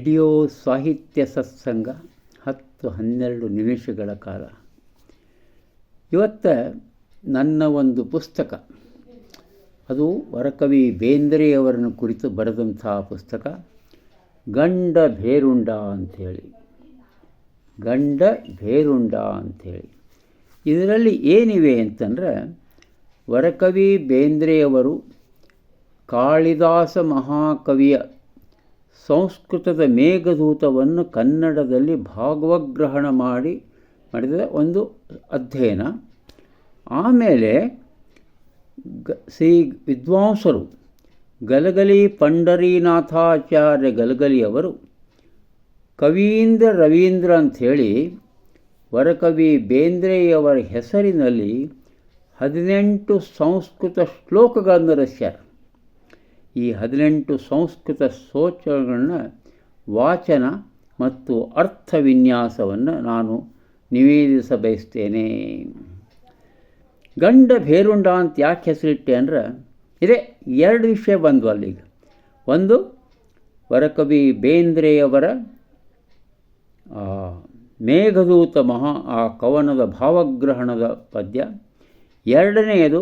Video ಸಾಹಿತ್ಯ ಸತ್ಸಂಗ 10-12 ನಿಮಿಷಗಳ ಕಾಲ. ಇವತ್ತು ನನ್ನ ಒಂದು ಪುಸ್ತಕ, ಅದು ವರಕವಿ ಬೇಂದ್ರೆಯವರನ್ನು ಕುರಿತು ಬರೆದಂಥ ಪುಸ್ತಕ ಗಂಡ ಭೇರುಂಡ ಅಂಥೇಳಿ. ಇದರಲ್ಲಿ ಏನಿವೆ ಅಂತಂದರೆ, ವರಕವಿ ಬೇಂದ್ರೆಯವರು ಕಾಳಿದಾಸ ಮಹಾಕವಿಯ ಸಂಸ್ಕೃತದ ಮೇಘದೂತವನ್ನು ಕನ್ನಡದಲ್ಲಿ ಭಾಗವಗ್ರಹಣ ಮಾಡಿದ ಒಂದು ಅಧ್ಯಯನ. ಆಮೇಲೆ ಶ್ರೀ ವಿದ್ವಾಂಸರು ಗಲಗಲಿ ಪಂಡರೀನಾಥಾಚಾರ್ಯ ಗಲಗಲಿಯವರು ಕವೀಂದ್ರ ರವೀಂದ್ರ ಅಂಥೇಳಿ ವರಕವಿ ಬೇಂದ್ರೆಯವರ ಹೆಸರಿನಲ್ಲಿ 18 ಸಂಸ್ಕೃತ ಶ್ಲೋಕಗಳನ್ನು ರಚಿಸ್ಯಾರ. ಈ 18 ಸಂಸ್ಕೃತ ಸ್ತೋತ್ರಗಳನ್ನ ವಾಚನ ಮತ್ತು ಅರ್ಥ ವಿನ್ಯಾಸವನ್ನು ನಾನು ನಿವೇದಿಸ ಬಯಸ್ತೇನೆ. ಗಂಡ ಭೇರುಂಡ ಅಂತ ಯಾಕೆ ಹೆಸರಿಟ್ಟೆ ಅಂದರೆ, ಇದೇ 2 ವಿಷಯ ಬಂದವು ಅಲ್ಲಿಗೆ. ಒಂದು, ವರಕವಿ ಬೇಂದ್ರೆಯವರ ಮೇಘದೂತ ಆ ಕವನದ ಭಾವಗ್ರಹಣದ ಪದ್ಯ. ಎರಡನೆಯದು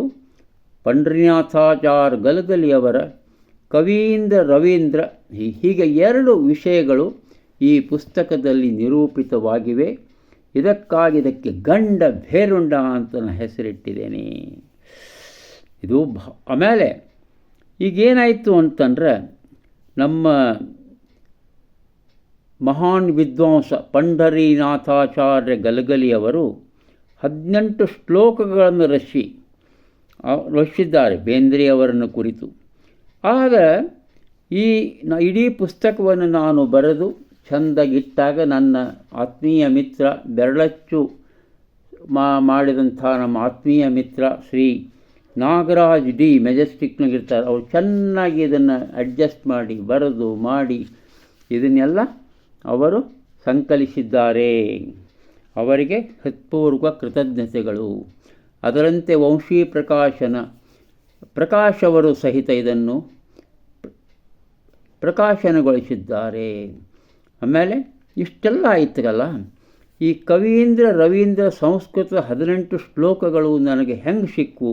ಪಂಡರೀನಾಥಾಚಾರ್ಯ ಗಲಗಲಿಯವರ ಕವೀಂದ್ರ ರವೀಂದ್ರ. ಹೀಗೆ 2 ವಿಷಯಗಳು ಈ ಪುಸ್ತಕದಲ್ಲಿ ನಿರೂಪಿತವಾಗಿವೆ. ಇದಕ್ಕಾಗಿ ಇದಕ್ಕೆ ಗಂಡ ಭೇರುಂಡ ಅಂತ ನಾನು ಹೆಸರಿಟ್ಟಿದ್ದೇನೆ. ಇದು ಆಮೇಲೆ ಈಗೇನಾಯಿತು ಅಂತಂದರೆ, ನಮ್ಮ ಮಹಾನ್ ವಿದ್ವಾಂಸ ಪಂಡರೀನಾಥಾಚಾರ್ಯ ಗಲಗಲಿಯವರು 18 ಶ್ಲೋಕಗಳನ್ನು ರಚಿಸಿದ್ದಾರೆ ಬೇಂದ್ರೆಯವರನ್ನು ಕುರಿತು. ಆಗ ಈ ಇಡೀ ಪುಸ್ತಕವನ್ನು ನಾನು ಬರೆದು ಚೆಂದಾಗಿಟ್ಟಾಗ ನನ್ನ ಆತ್ಮೀಯ ಮಿತ್ರ ಬೆರಳಚ್ಚು ಮಾಡಿದಂಥ ನಮ್ಮ ಆತ್ಮೀಯ ಮಿತ್ರ ಶ್ರೀ ನಾಗರಾಜ್ ಡಿ ಮೆಜೆಸ್ಟಿಕ್ನಾಗಿರ್ತಾರೆ. ಅವರು ಚೆನ್ನಾಗಿ ಇದನ್ನು ಅಡ್ಜಸ್ಟ್ ಮಾಡಿ ಬರೆದು ಮಾಡಿ ಇದನ್ನೆಲ್ಲ ಅವರು ಸಂಕಲಿಸಿದ್ದಾರೆ. ಅವರಿಗೆ ಹೃತ್ಪೂರ್ವಕ ಕೃತಜ್ಞತೆಗಳು. ಅದರಂತೆ ವಂಶಿ ಪ್ರಕಾಶ್ ಅವರು ಸಹಿತ ಇದನ್ನು ಪ್ರಕಾಶನಗೊಳಿಸಿದ್ದಾರೆ. ಆಮೇಲೆ ಇಷ್ಟೆಲ್ಲ ಆಯ್ತಲ್ಲ, ಈ ಕವೀಂದ್ರ ರವೀಂದ್ರ ಸಂಸ್ಕೃತ 18 ಶ್ಲೋಕಗಳು ನನಗೆ ಹೆಂಗೆ ಸಿಕ್ಕು?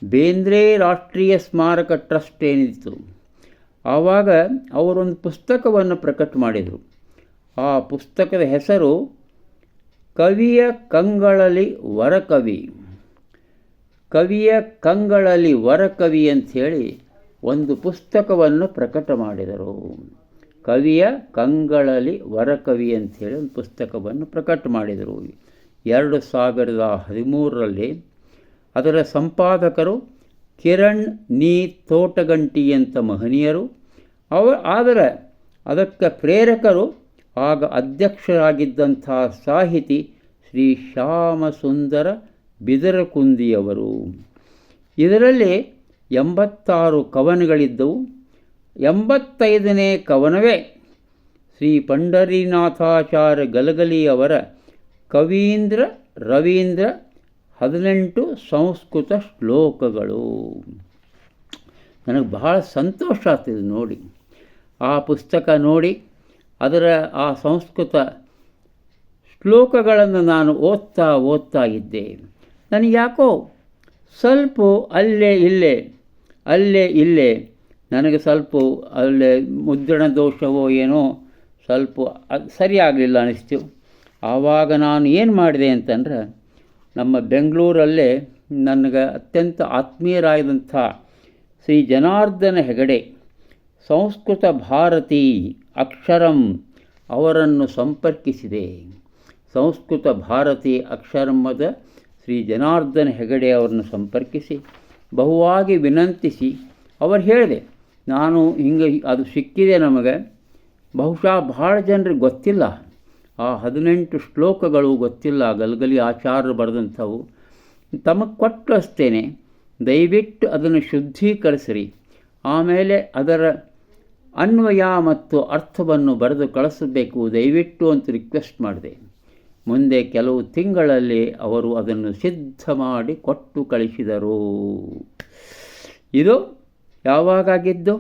ಬೇಂದ್ರೆ ರಾಷ್ಟ್ರೀಯ ಸ್ಮಾರಕ ಟ್ರಸ್ಟ್ ಏನಿತ್ತು, ಆವಾಗ ಅವರೊಂದು ಪುಸ್ತಕವನ್ನು ಪ್ರಕಟ ಮಾಡಿದರು. ಆ ಪುಸ್ತಕದ ಹೆಸರು ಕವಿಯ ಕಂಗಳಲಿ ವರಕವಿ ಅಂಥೇಳಿ ಒಂದು ಪುಸ್ತಕವನ್ನು ಪ್ರಕಟ ಮಾಡಿದರು. ಕವಿಯ ಕಂಗಳಲಿ ವರಕವಿ ಅಂಥೇಳಿ ಒಂದು ಪುಸ್ತಕವನ್ನು ಪ್ರಕಟ ಮಾಡಿದರು 2013ರಲ್ಲಿ. ಅದರ ಸಂಪಾದಕರು ಕಿರಣ್ ನೀ ತೋಟಗಂಟಿ ಅಂತ ಮಹನೀಯರು. ಆದರೆ ಅದಕ್ಕೆ ಪ್ರೇರಕರು ಆಗ ಅಧ್ಯಕ್ಷರಾಗಿದ್ದಂಥ ಸಾಹಿತಿ ಶ್ರೀ ಶ್ಯಾಮಸುಂದರ ಬಿದರಕುಂದಿಯವರು. ಇದರಲ್ಲಿ 86 ಕವನಗಳಿದ್ದವು. 85ನೇ ಕವನವೇ ಶ್ರೀ ಪಂಡರೀನಾಥಾಚಾರ್ಯ ಗಲಗಲಿಯವರ ಕವೀಂದ್ರ ರವೀಂದ್ರ 18 ಸಂಸ್ಕೃತ ಶ್ಲೋಕಗಳು. ನನಗೆ ಬಹಳ ಸಂತೋಷ ಆಗ್ತಿದೆ ನೋಡಿ. ಆ ಪುಸ್ತಕ ನೋಡಿ ಅದರ ಆ ಸಂಸ್ಕೃತ ಶ್ಲೋಕಗಳನ್ನು ನಾನು ಓದ್ತಾ ಇದ್ದೆ. ನನಗೆ ಯಾಕೋ ಸ್ವಲ್ಪ ಅಲ್ಲೇ ಇಲ್ಲೇ ನನಗೆ ಸ್ವಲ್ಪ ಅಲ್ಲೇ ಮುದ್ರಣ ದೋಷವೋ ಏನೋ ಸ್ವಲ್ಪ ಸರಿಯಾಗಲಿಲ್ಲ ಅನ್ನಿಸ್ತು. ಆವಾಗ ನಾನು ಏನು ಮಾಡಿದೆ ಅಂತಂದರೆ, ನಮ್ಮ ಬೆಂಗಳೂರಲ್ಲೇ ನನಗೆ ಅತ್ಯಂತ ಆತ್ಮೀಯರಾದಂಥ ಶ್ರೀ ಜನಾರ್ದನ ಹೆಗಡೆ ಸಂಸ್ಕೃತ ಭಾರತಿ ಅಕ್ಷರಂ ಅವರನ್ನು ಸಂಪರ್ಕಿಸಿದೆ. ಸಂಸ್ಕೃತ ಭಾರತಿ ಅಕ್ಷರಮದ ಶ್ರೀ ಜನಾರ್ದನ ಹೆಗಡೆ ಅವರನ್ನು ಸಂಪರ್ಕಿಸಿ ಬಹುವಾಗಿ ವಿನಂತಿಸಿ ಅವರು ಹೇಳಿದೆ, ನಾನು ಹಿಂಗೆ ಅದು ಸಿಕ್ಕಿದೆ ನಮಗೆ. ಬಹುಶಃ ಭಾಳ ಜನರಿಗೆ ಗೊತ್ತಿಲ್ಲ, ಆ 18 ಶ್ಲೋಕಗಳು ಗೊತ್ತಿಲ್ಲ, ಗಲಗಲಿ ಆಚಾರ್ಯರು ಬರೆದಂಥವು. ತಮಗೆ ಕೊಟ್ಟು ಕಳಿಸ್ತೇನೆ, ದಯವಿಟ್ಟು ಅದನ್ನು ಶುದ್ಧೀಕರಿಸಿರಿ. ಆಮೇಲೆ ಅದರ ಅನ್ವಯ ಮತ್ತು ಅರ್ಥವನ್ನು ಬರೆದು ಕಳಿಸಬೇಕು ದಯವಿಟ್ಟು ಅಂತ ರಿಕ್ವೆಸ್ಟ್ ಮಾಡಿದೆ. ಮುಂದೆ ಕೆಲವು ತಿಂಗಳಲ್ಲಿ ಅವರು ಅದನ್ನು ಸಿದ್ಧ ಮಾಡಿ ಕೊಟ್ಟು ಕಳಿಸಿದರು. ಇದು ಯಾವಾಗಾಗಿದ್ದು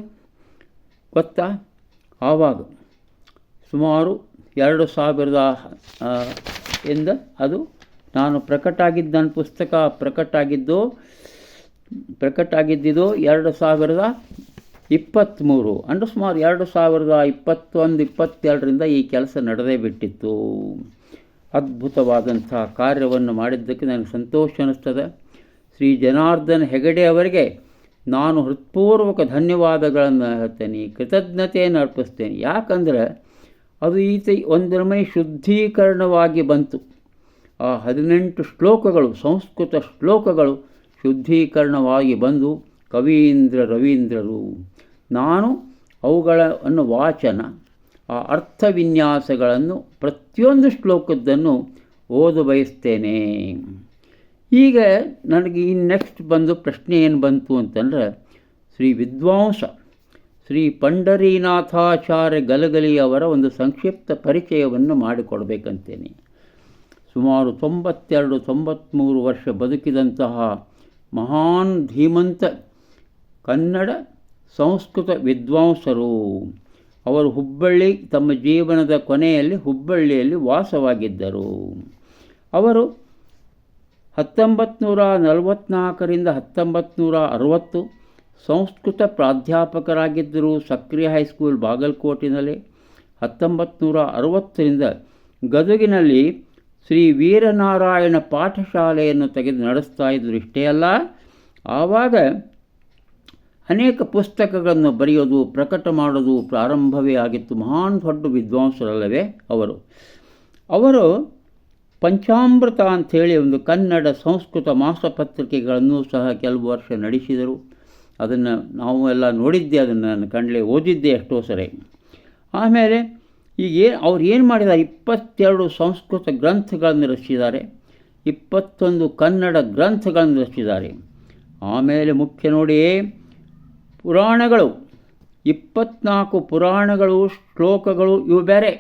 ಗೊತ್ತಾ? ಆವಾಗ ಸುಮಾರು 2000 ಇಂದ ಅದು ನಾನು ಪ್ರಕಟ ನನ್ನ ಪುಸ್ತಕ ಪ್ರಕಟ ಆಗಿದ್ದು 2023 ಅಂದರೆ ಸುಮಾರು 2021-22ರಿಂದ ಈ ಕೆಲಸ ನಡೆದೇ ಬಿಟ್ಟಿತ್ತು. ಅದ್ಭುತವಾದಂಥ ಕಾರ್ಯವನ್ನು ಮಾಡಿದ್ದಕ್ಕೆ ನನಗೆ ಸಂತೋಷ ಅನ್ನಿಸ್ತದೆ. ಶ್ರೀ ಜನಾರ್ದನ್ ಹೆಗಡೆ ಅವರಿಗೆ ನಾನು ಹೃತ್ಪೂರ್ವಕ ಧನ್ಯವಾದಗಳನ್ನು ಹೇಳ್ತೇನೆ, ಕೃತಜ್ಞತೆಯನ್ನು ಅರ್ಪಿಸ್ತೇನೆ. ಯಾಕಂದರೆ ಅದು ಒಂದು ನಮೂನೆ ಶುದ್ಧೀಕರಣವಾಗಿ ಬಂತು. ಆ 18 ಶ್ಲೋಕಗಳು, ಸಂಸ್ಕೃತ ಶ್ಲೋಕಗಳು ಶುದ್ಧೀಕರಣವಾಗಿ ಬಂದು ರವೀಂದ್ರರು ನಾನು ಅವುಗಳನ್ನು ವಾಚನ, ಆ ಅರ್ಥವಿನ್ಯಾಸಗಳನ್ನು ಪ್ರತಿಯೊಂದು ಶ್ಲೋಕದ್ದನ್ನು ಓದ ಬಯಸ್ತೇನೆ. ಈಗ ನನಗೆ ಈ ನೆಕ್ಸ್ಟ್ ಪ್ರಶ್ನೆ ಏನು ಬಂತು ಅಂತಂದರೆ, ಶ್ರೀ ವಿದ್ವಾಂಸ ಶ್ರೀ ಪಂಡರೀನಾಥಾಚಾರ್ಯ ಗಲಗಲಿಯವರ ಒಂದು ಸಂಕ್ಷಿಪ್ತ ಪರಿಚಯವನ್ನು ಮಾಡಿಕೊಡ್ಬೇಕಂತೇನೆ. ಸುಮಾರು 92-93 ವರ್ಷ ಬದುಕಿದಂತಹ ಮಹಾನ್ ಧೀಮಂತ ಕನ್ನಡ ಸಂಸ್ಕೃತ ವಿದ್ವಾಂಸರು. ಅವರು ತಮ್ಮ ಜೀವನದ ಕೊನೆಯಲ್ಲಿ ಹುಬ್ಬಳ್ಳಿಯಲ್ಲಿ ವಾಸವಾಗಿದ್ದರು. ಅವರು 1944ರಿಂದ 1960 ಸಂಸ್ಕೃತ ಪ್ರಾಧ್ಯಾಪಕರಾಗಿದ್ದರು ಸಕ್ರಿಯ ಹೈಸ್ಕೂಲ್ ಬಾಗಲಕೋಟಿನಲ್ಲಿ. 1960ರಿಂದ ಗದಗಿನಲ್ಲಿ ಶ್ರೀ ವೀರನಾರಾಯಣ ಪಾಠಶಾಲೆಯನ್ನು ನಡೆಸ್ತಾ ಇದ್ದರು. ಇಷ್ಟೇ ಅಲ್ಲ, ಆವಾಗ ಅನೇಕ ಪುಸ್ತಕಗಳನ್ನು ಬರೆಯೋದು, ಪ್ರಕಟ ಮಾಡೋದು ಪ್ರಾರಂಭವೇ ಆಗಿತ್ತು. ಮಹಾನ್ ದೊಡ್ಡ ವಿದ್ವಾಂಸರಲ್ಲವೇ ಅವರು ಪಂಚಾಮೃತ ಅಂಥೇಳಿ ಒಂದು ಕನ್ನಡ ಸಂಸ್ಕೃತ ಮಾಸಪತ್ರಿಕೆಗಳನ್ನು ಸಹ ಕೆಲವು ವರ್ಷ ನಡೆಸಿದರು. ಅದನ್ನು ನಾವು ಎಲ್ಲ ನೋಡಿದ್ದೆ, ಅದನ್ನು ನಾನು ಕಣ್ಲೆ ಓದಿದ್ದೆ ಎಷ್ಟೋ ಸರಿ. ಆಮೇಲೆ ಅವ್ರು ಏನು ಮಾಡಿದ್ದಾರೆ, 22 ಸಂಸ್ಕೃತ ಗ್ರಂಥಗಳನ್ನು ರಚಿಸಿದ್ದಾರೆ, 21 ಕನ್ನಡ ಗ್ರಂಥಗಳನ್ನು ರಚಿಸಿದ್ದಾರೆ. ಆಮೇಲೆ ಮುಖ್ಯ ನೋಡಿ, ಪುರಾಣಗಳು 24 ಪುರಾಣಗಳು, ಶ್ಲೋಕಗಳು ಇವು ಬೇರೆ.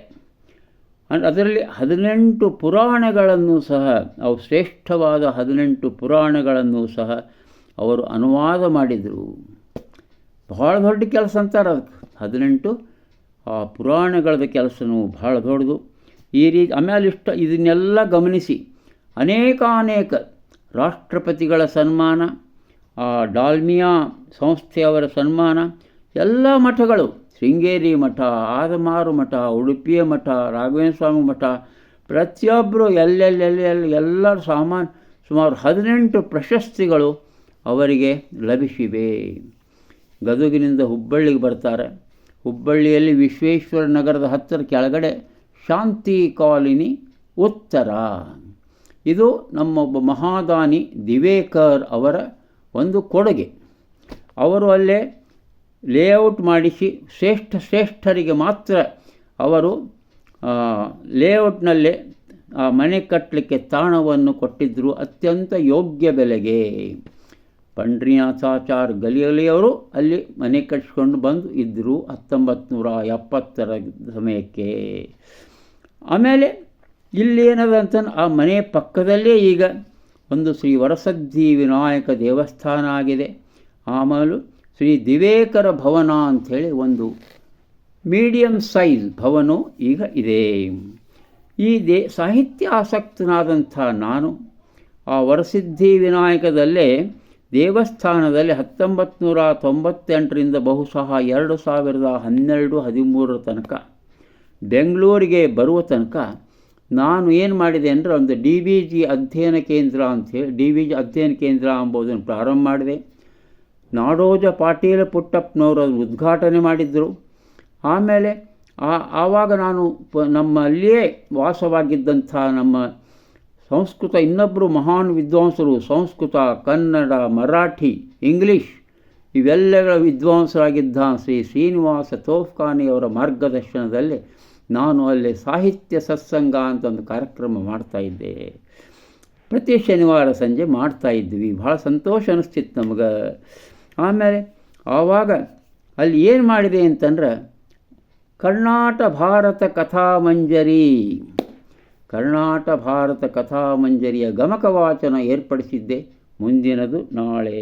ಅದರಲ್ಲಿ 18 ಪುರಾಣಗಳನ್ನು ಸಹ, ಅವು ಶ್ರೇಷ್ಠವಾದ 18 ಪುರಾಣಗಳನ್ನು ಸಹ ಅವರು ಅನುವಾದ ಮಾಡಿದರು. ಬಹಳ ದೊಡ್ಡ ಕೆಲಸ ಅಂತಾರೆ ಅದಕ್ಕೆ. 18 ಆ ಪುರಾಣಗಳದ ಕೆಲಸನೂ ಬಹಳ ದೊಡ್ಡದು. ಈ ರೀತಿ ಆಮೇಲೆ ಇದನ್ನೆಲ್ಲ ಗಮನಿಸಿ ಅನೇಕಾನೇಕ ರಾಷ್ಟ್ರಪತಿಗಳ ಸನ್ಮಾನ, ಡಾಲ್ಮಿಯಾ ಸಂಸ್ಥೆಯವರ ಸನ್ಮಾನ, ಎಲ್ಲ ಮಠಗಳು, ಶೃಂಗೇರಿ ಮಠ, ಆದಮಾರು ಮಠ, ಉಡುಪಿಯ ಮಠ, ರಾಘವೇಂದ್ರ ಸ್ವಾಮಿ ಮಠ, ಪ್ರತಿಯೊಬ್ಬರು ಎಲ್ಲರ ಸುಮಾರು 18 ಪ್ರಶಸ್ತಿಗಳು ಅವರಿಗೆ ಲಭಿಸಿವೆ. ಗದಗಿನಿಂದ ಹುಬ್ಬಳ್ಳಿಗೆ ಬರ್ತಾರೆ. ಹುಬ್ಬಳ್ಳಿಯಲ್ಲಿ ವಿಶ್ವೇಶ್ವರ ನಗರದ ಹತ್ತಿರ ಕೆಳಗಡೆ ಶಾಂತಿ ಕಾಲೋನಿ ಉತ್ತರ. ಇದು ನಮ್ಮೊಬ್ಬ ಮಹಾದಾನಿ ದಿವೇಕರ್ ಅವರ ಒಂದು ಕೊಡುಗೆ. ಅವರು ಅಲ್ಲೇ ಲೇಔಟ್ ಮಾಡಿಸಿ ಶ್ರೇಷ್ಠರಿಗೆ ಮಾತ್ರ ಅವರು ಲೇಔಟ್ನಲ್ಲೇ ಮನೆ ಕಟ್ಟಲಿಕ್ಕೆ ತಾಣವನ್ನು ಕೊಟ್ಟಿದ್ದರು, ಅತ್ಯಂತ ಯೋಗ್ಯ ಬೆಲೆಗೆ. ಪಂಡರೀನಾಥಾಚಾರ್ಯ ಗಲಗಲಿಯವರು ಅಲ್ಲಿ ಮನೆ ಕಟ್ಟಿಸ್ಕೊಂಡು ಬಂದು ಇದ್ದರು 1970ರ ಸಮಯಕ್ಕೆ. ಆಮೇಲೆ ಇಲ್ಲೇನದಂತ ಆ ಮನೆ ಪಕ್ಕದಲ್ಲೇ ಈಗ ಒಂದು ಶ್ರೀ ವರಸದ್ದಿ ವಿನಾಯಕ ದೇವಸ್ಥಾನ ಆಗಿದೆ. ಆಮೇಲೆ ಶ್ರೀ ದಿವೇಕರ ಭವನ ಅಂಥೇಳಿ ಒಂದು ಮೀಡಿಯಮ್ ಸೈಜ್ ಭವನ ಈಗ ಇದೆ. ಈ ಸಾಹಿತ್ಯ ಆಸಕ್ತನಾದಂಥ ನಾನು ಆ ವರಸಿದ್ಧಿ ವಿನಾಯಕದಲ್ಲೇ ದೇವಸ್ಥಾನದಲ್ಲಿ 1998ರಿಂದ ಬಹುಶಃ 2012-13 ತನಕ ಬೆಂಗಳೂರಿಗೆ ಬರುವ ತನಕ ನಾನು ಏನು ಮಾಡಿದೆ ಅಂದರೆ ಒಂದು DVG ಅಧ್ಯಯನ ಕೇಂದ್ರ ಅಂಥೇಳಿ DVG ಅಧ್ಯಯನ ಕೇಂದ್ರ ಎಂಬುದನ್ನು ಪ್ರಾರಂಭ ಮಾಡಿದೆ. ನಾಡೋಜ ಪಾಟೀಲ ಪುಟ್ಟಪ್ಪನವರು ಅದನ್ನು ಉದ್ಘಾಟನೆ ಮಾಡಿದ್ದರು. ಆಮೇಲೆ ಆವಾಗ ನಾನು ನಮ್ಮಲ್ಲಿಯೇ ವಾಸವಾಗಿದ್ದಂಥ ನಮ್ಮ ಸಂಸ್ಕೃತ ಇನ್ನೊಬ್ಬರು ಮಹಾನ್ ವಿದ್ವಾಂಸರು, ಸಂಸ್ಕೃತ, ಕನ್ನಡ, ಮರಾಠಿ, ಇಂಗ್ಲೀಷ್ ಇವೆಲ್ಲಗಳ ವಿದ್ವಾಂಸರಾಗಿದ್ದ ಶ್ರೀ ಶ್ರೀನಿವಾಸ ತೋಫ್ಖಾನಿಯವರ ಮಾರ್ಗದರ್ಶನದಲ್ಲಿ ನಾನು ಅಲ್ಲಿ ಸಾಹಿತ್ಯ ಸತ್ಸಂಗ ಅಂತ ಒಂದು ಕಾರ್ಯಕ್ರಮ ಮಾಡ್ತಾಯಿದ್ದೆ. ಪ್ರತಿ ಶನಿವಾರ ಸಂಜೆ ಮಾಡ್ತಾಯಿದ್ವಿ. ಭಾಳ ಸಂತೋಷ ಅನ್ನಿಸ್ತಿತ್ತು ನಮಗೆ. ಆಮೇಲೆ ಆವಾಗ ಅಲ್ಲಿ ಏನು ಮಾಡಿದೆ ಅಂತಂದ್ರೆ ಕರ್ನಾಟ ಭಾರತ ಕಥಾಮಂಜರಿಯ ಗಮಕ ವಾಚನ ಏರ್ಪಡಿಸಿದ್ದೆ. ಮುಂದಿನದು ನಾಳೆ.